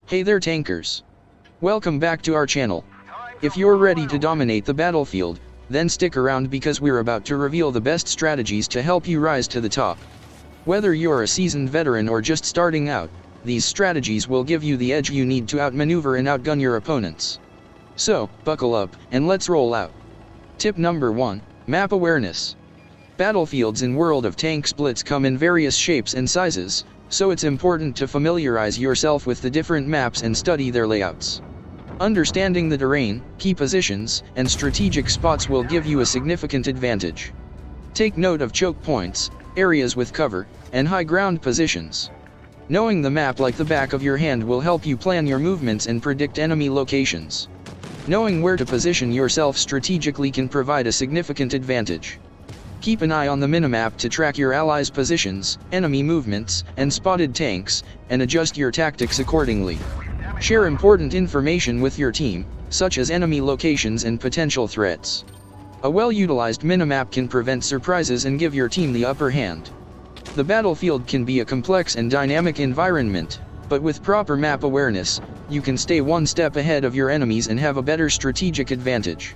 Hey there tankers! Welcome back to our channel. If you're ready to dominate the battlefield, then stick around because we're about to reveal the best strategies to help you rise to the top. Whether you're a seasoned veteran or just starting out, these strategies will give you the edge you need to outmaneuver and outgun your opponents. So, buckle up, and let's roll out. Tip number 1, Map Awareness. Battlefields in World of Tanks Blitz come in various shapes and sizes, so it's important to familiarize yourself with the different maps and study their layouts. Understanding the terrain, key positions, and strategic spots will give you a significant advantage. Take note of choke points, areas with cover, and high ground positions. Knowing the map like the back of your hand will help you plan your movements and predict enemy locations. Knowing where to position yourself strategically can provide a significant advantage. Keep an eye on the minimap to track your allies' positions, enemy movements, and spotted tanks, and adjust your tactics accordingly. Share important information with your team, such as enemy locations and potential threats. A well-utilized minimap can prevent surprises and give your team the upper hand. The battlefield can be a complex and dynamic environment, but with proper map awareness, you can stay one step ahead of your enemies and have a better strategic advantage.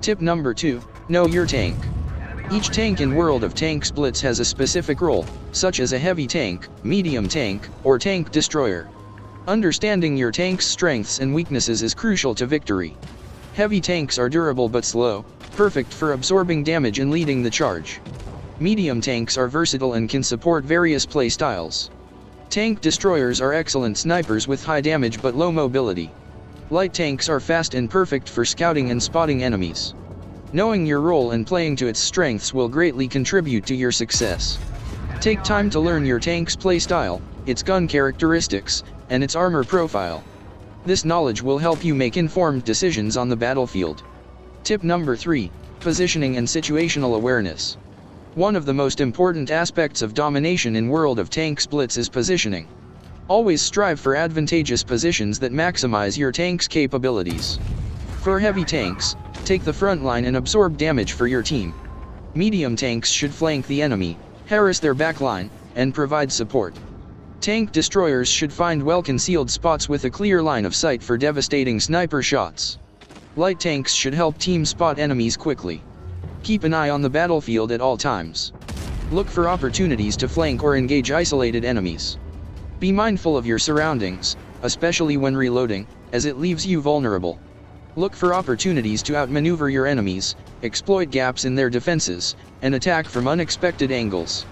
Tip number 2, know your tank. Each tank in World of Tanks Blitz has a specific role, such as a heavy tank, medium tank, or tank destroyer. Understanding your tank's strengths and weaknesses is crucial to victory. Heavy tanks are durable but slow, perfect for absorbing damage and leading the charge. Medium tanks are versatile and can support various play styles. Tank destroyers are excellent snipers with high damage but low mobility. Light tanks are fast and perfect for scouting and spotting enemies. Knowing your role and playing to its strengths will greatly contribute to your success. Take time to learn your tank's playstyle, its gun characteristics, and its armor profile. This knowledge will help you make informed decisions on the battlefield. Tip number 3, positioning and situational awareness. One of the most important aspects of domination in World of Tanks Blitz is positioning. Always strive for advantageous positions that maximize your tank's capabilities. For heavy tanks, take the front line and absorb damage for your team. Medium tanks should flank the enemy, harass their back line, and provide support. Tank destroyers should find well-concealed spots with a clear line of sight for devastating sniper shots. Light tanks should help team spot enemies quickly. Keep an eye on the battlefield at all times. Look for opportunities to flank or engage isolated enemies. Be mindful of your surroundings, especially when reloading, as it leaves you vulnerable. Look for opportunities to outmaneuver your enemies, exploit gaps in their defenses, and attack from unexpected angles.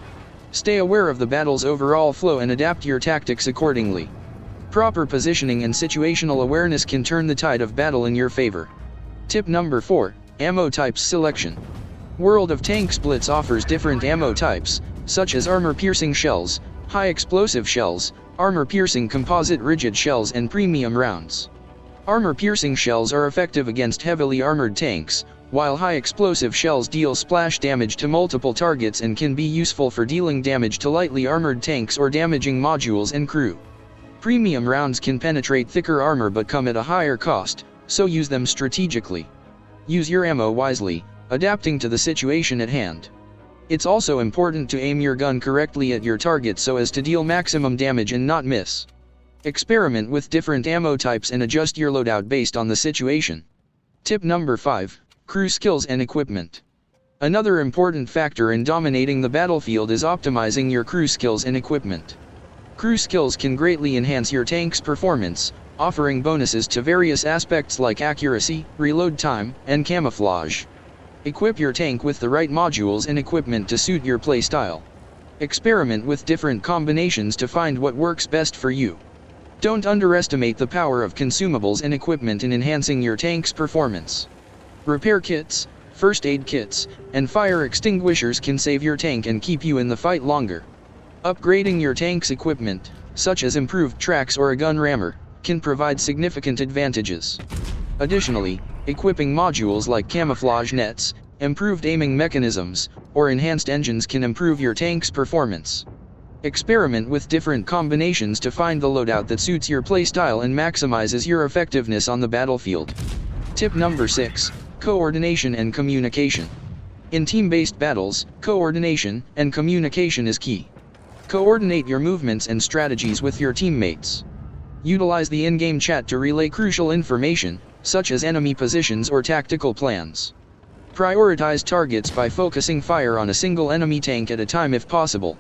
Stay aware of the battle's overall flow and adapt your tactics accordingly. Proper positioning and situational awareness can turn the tide of battle in your favor. Tip number 4, ammo types selection. World of Tanks Blitz offers different ammo types, such as armor-piercing shells, high-explosive shells, armor-piercing composite rigid shells, and premium rounds. Armor-piercing shells are effective against heavily armored tanks, while high-explosive shells deal splash damage to multiple targets and can be useful for dealing damage to lightly armored tanks or damaging modules and crew. Premium rounds can penetrate thicker armor but come at a higher cost, so use them strategically. Use your ammo wisely, adapting to the situation at hand. It's also important to aim your gun correctly at your target so as to deal maximum damage and not miss. Experiment with different ammo types and adjust your loadout based on the situation. Tip number 5, crew skills and equipment. Another important factor in dominating the battlefield is optimizing your crew skills and equipment. Crew skills can greatly enhance your tank's performance, offering bonuses to various aspects like accuracy, reload time, and camouflage. Equip your tank with the right modules and equipment to suit your playstyle. Experiment with different combinations to find what works best for you. Don't underestimate the power of consumables and equipment in enhancing your tank's performance. Repair kits, first aid kits, and fire extinguishers can save your tank and keep you in the fight longer. Upgrading your tank's equipment, such as improved tracks or a gun rammer, can provide significant advantages. Additionally, equipping modules like camouflage nets, improved aiming mechanisms, or enhanced engines can improve your tank's performance. Experiment with different combinations to find the loadout that suits your playstyle and maximizes your effectiveness on the battlefield. Tip number 6, coordination and communication. In team-based battles, coordination and communication is key. Coordinate your movements and strategies with your teammates. Utilize the in-game chat to relay crucial information, such as enemy positions or tactical plans. Prioritize targets by focusing fire on a single enemy tank at a time if possible.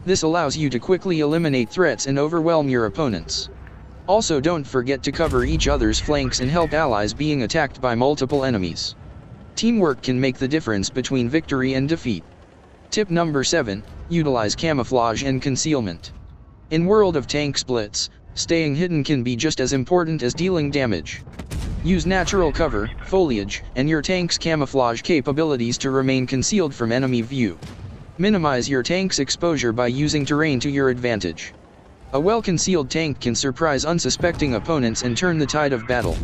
This allows you to quickly eliminate threats and overwhelm your opponents. Also, don't forget to cover each other's flanks and help allies being attacked by multiple enemies. Teamwork can make the difference between victory and defeat. Tip number 7, utilize camouflage and concealment. In World of Tanks Blitz, staying hidden can be just as important as dealing damage. Use natural cover, foliage, and your tank's camouflage capabilities to remain concealed from enemy view. Minimize your tank's exposure by using terrain to your advantage. A well-concealed tank can surprise unsuspecting opponents and turn the tide of battle.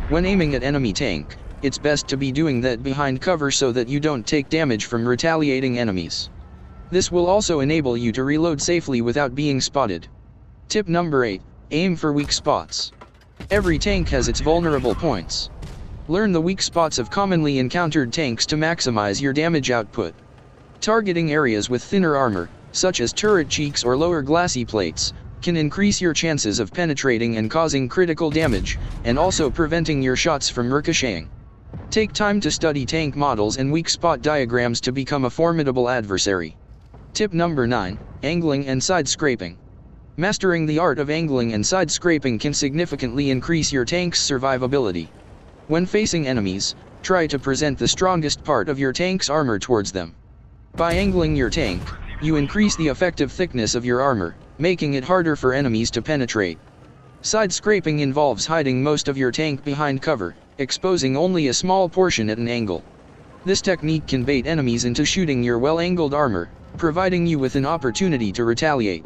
When aiming at enemy tank, it's best to be doing that behind cover so that you don't take damage from retaliating enemies. This will also enable you to reload safely without being spotted. Tip number 8, aim for weak spots. Every tank has its vulnerable points. Learn the weak spots of commonly encountered tanks to maximize your damage output. Targeting areas with thinner armor, such as turret cheeks or lower glassy plates, can increase your chances of penetrating and causing critical damage, and also preventing your shots from ricocheting. Take time to study tank models and weak spot diagrams to become a formidable adversary. Tip number 9, angling and side scraping. Mastering the art of angling and side scraping can significantly increase your tank's survivability. When facing enemies, try to present the strongest part of your tank's armor towards them. By angling your tank, you increase the effective thickness of your armor, making it harder for enemies to penetrate. Side scraping involves hiding most of your tank behind cover, exposing only a small portion at an angle. This technique can bait enemies into shooting your well-angled armor, providing you with an opportunity to retaliate.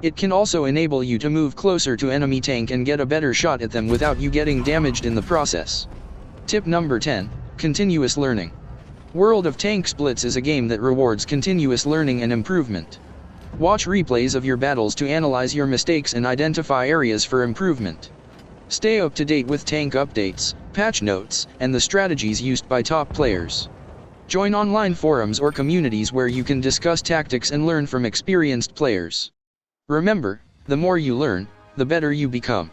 It can also enable you to move closer to enemy tank and get a better shot at them without you getting damaged in the process. Tip number 10, continuous learning. World of Tanks Blitz is a game that rewards continuous learning and improvement. Watch replays of your battles to analyze your mistakes and identify areas for improvement. Stay up to date with tank updates, patch notes, and the strategies used by top players. Join online forums or communities where you can discuss tactics and learn from experienced players. Remember, the more you learn, the better you become.